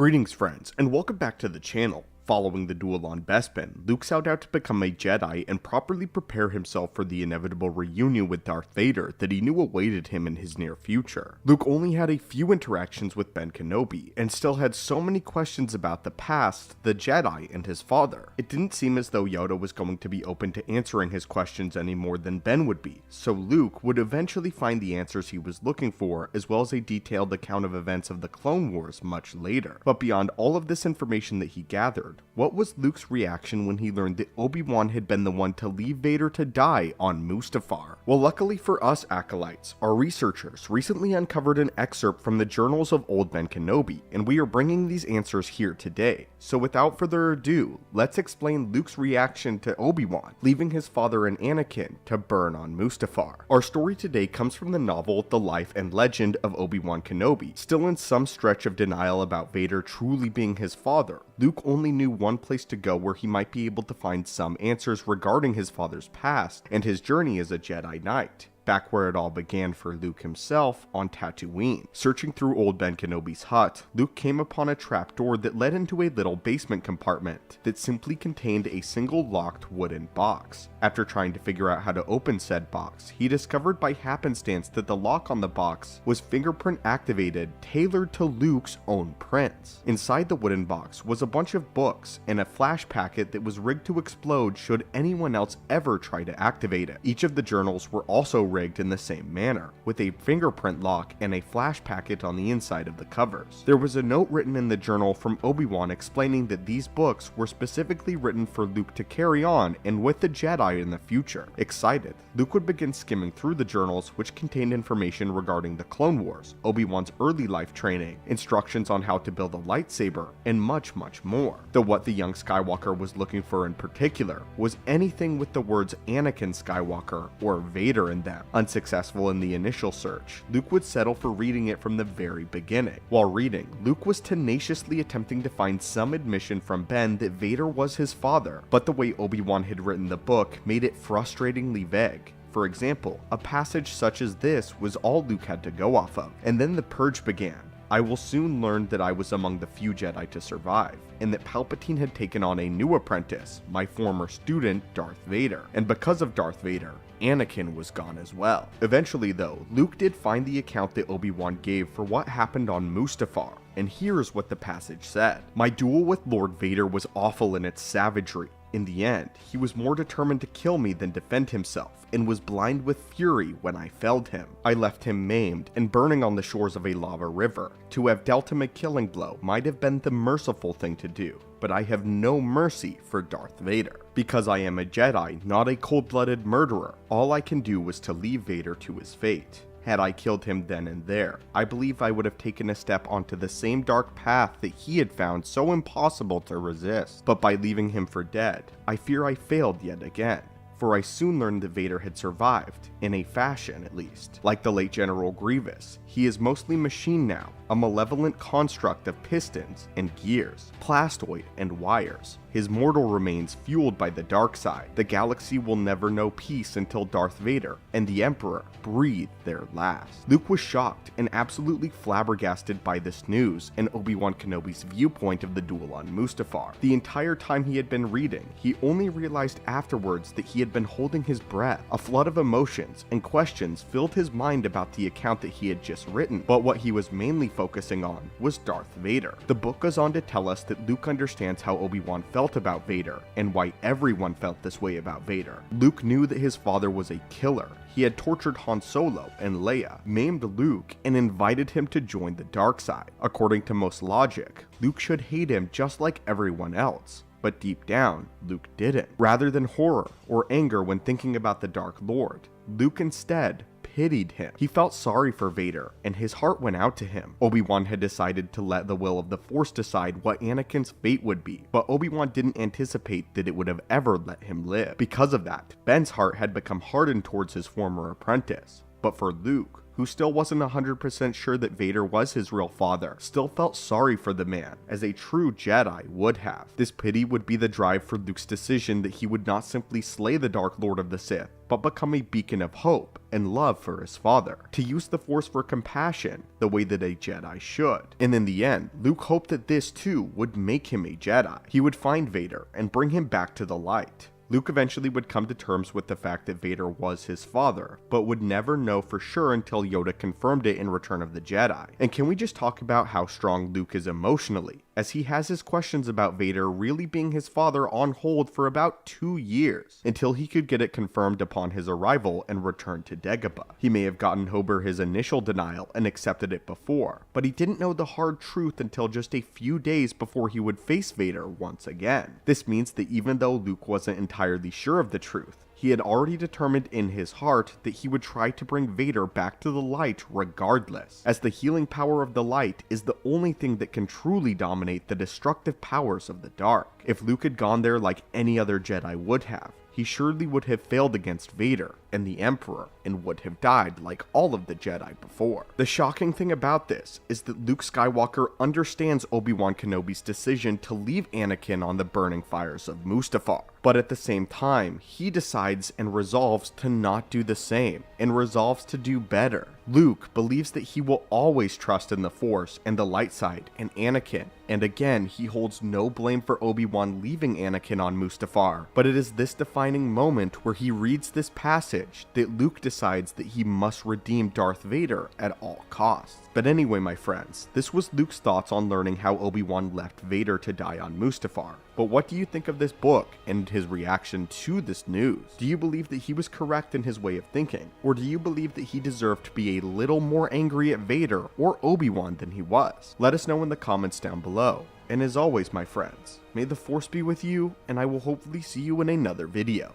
Greetings friends, and welcome back to the channel. Following the duel on Bespin, Luke set out to become a Jedi and properly prepare himself for the inevitable reunion with Darth Vader that he knew awaited him in his near future. Luke only had a few interactions with Ben Kenobi, and still had so many questions about the past, the Jedi, and his father. It didn't seem as though Yoda was going to be open to answering his questions any more than Ben would be, so Luke would eventually find the answers he was looking for, as well as a detailed account of events of the Clone Wars much later. But beyond all of this information that he gathered, what was Luke's reaction when he learned that Obi-Wan had been the one to leave Vader to die on Mustafar? Well, luckily for us acolytes, our researchers recently uncovered an excerpt from the journals of old Ben Kenobi, and we are bringing these answers here today. So without further ado, let's explain Luke's reaction to Obi-Wan, leaving his father and Anakin to burn on Mustafar. Our story today comes from the novel The Life and Legend of Obi-Wan Kenobi. Still in some stretch of denial about Vader truly being his father, Luke only knew one place to go where he might be able to find some answers regarding his father's past and his journey as a Jedi Knight. Back where it all began for Luke himself, on Tatooine. Searching through old Ben Kenobi's hut, Luke came upon a trapdoor that led into a little basement compartment that simply contained a single locked wooden box. After trying to figure out how to open said box, he discovered by happenstance that the lock on the box was fingerprint activated, tailored to Luke's own prints. Inside the wooden box was a bunch of books and a flash packet that was rigged to explode should anyone else ever try to activate it. Each of the journals were also rigged in the same manner, with a fingerprint lock and a flash packet on the inside of the covers. There was a note written in the journal from Obi-Wan explaining that these books were specifically written for Luke to carry on and with the Jedi in the future. Excited, Luke would begin skimming through the journals, which contained information regarding the Clone Wars, Obi-Wan's early life training, instructions on how to build a lightsaber, and much more. Though what the young Skywalker was looking for in particular was anything with the words Anakin Skywalker or Vader in them. Unsuccessful in the initial search, Luke would settle for reading it from the very beginning. While reading, Luke was tenaciously attempting to find some admission from Ben that Vader was his father, but the way Obi-Wan had written the book made it frustratingly vague. For example, a passage such as this was all Luke had to go off of, and then the purge began. I will soon learn that I was among the few Jedi to survive, and that Palpatine had taken on a new apprentice, my former student, Darth Vader. And because of Darth Vader, Anakin was gone as well. Eventually though, Luke did find the account that Obi-Wan gave for what happened on Mustafar, and here's what the passage said. My duel with Lord Vader was awful in its savagery. In the end, he was more determined to kill me than defend himself, and was blind with fury when I felled him. I left him maimed and burning on the shores of a lava river. To have dealt him a killing blow might have been the merciful thing to do, but I have no mercy for Darth Vader. Because I am a Jedi, not a cold-blooded murderer, all I can do was to leave Vader to his fate. Had I killed him then and there, I believe I would have taken a step onto the same dark path that he had found so impossible to resist. But by leaving him for dead, I fear I failed yet again. For I soon learned that Vader had survived, in a fashion at least. Like the late General Grievous, he is mostly machine now, a malevolent construct of pistons and gears, plastoid and wires. His mortal remains fueled by the dark side. The galaxy will never know peace until Darth Vader and the Emperor breathe their last. Luke was shocked and absolutely flabbergasted by this news and Obi-Wan Kenobi's viewpoint of the duel on Mustafar. The entire time he had been reading, he only realized afterwards that he had been holding his breath. A flood of emotions and questions filled his mind about the account that he had just written, but what he was mainly focusing on was Darth Vader. The book goes on to tell us that Luke understands how Obi-Wan felt about Vader and why everyone felt this way about Vader. Luke knew that his father was a killer. He had tortured Han Solo and Leia, maimed Luke, and invited him to join the dark side. According to most logic, Luke should hate him just like everyone else. But deep down, Luke didn't. Rather than horror or anger when thinking about the Dark Lord, Luke instead pitied him. He felt sorry for Vader, and his heart went out to him. Obi-Wan had decided to let the will of the Force decide what Anakin's fate would be, but Obi-Wan didn't anticipate that it would have ever let him live. Because of that, Ben's heart had become hardened towards his former apprentice. But for Luke, who still wasn't 100% sure that Vader was his real father, still felt sorry for the man, as a true Jedi would have. This pity would be the drive for Luke's decision that he would not simply slay the Dark Lord of the Sith, but become a beacon of hope and love for his father, to use the Force for compassion the way that a Jedi should. And in the end, Luke hoped that this too would make him a Jedi. He would find Vader and bring him back to the light. Luke eventually would come to terms with the fact that Vader was his father, but would never know for sure until Yoda confirmed it in Return of the Jedi. And can we just talk about how strong Luke is emotionally, as he has his questions about Vader really being his father on hold for about 2 years, until he could get it confirmed upon his arrival and return to Dagobah. He may have gotten over his initial denial and accepted it before, but he didn't know the hard truth until just a few days before he would face Vader once again. This means that even though Luke wasn't entirely sure of the truth, he had already determined in his heart that he would try to bring Vader back to the light regardless, as the healing power of the light is the only thing that can truly dominate the destructive powers of the dark. If Luke had gone there like any other Jedi would have, he surely would have failed against Vader and the Emperor and would have died like all of the Jedi before. The shocking thing about this is that Luke Skywalker understands Obi-Wan Kenobi's decision to leave Anakin on the burning fires of Mustafar, but at the same time, he decides and resolves to not do the same, and resolves to do better. Luke believes that he will always trust in the Force and the light side and Anakin, and again, he holds no blame for Obi-Wan leaving Anakin on Mustafar, but it is this defining moment where he reads this passage that Luke decides that he must redeem Darth Vader at all costs. But anyway, my friends, this was Luke's thoughts on learning how Obi-Wan left Vader to die on Mustafar. But what do you think of this book and his reaction to this news? Do you believe that he was correct in his way of thinking? Or do you believe that he deserved to be a little more angry at Vader or Obi-Wan than he was? Let us know in the comments down below. And as always, my friends, may the Force be with you, and I will hopefully see you in another video.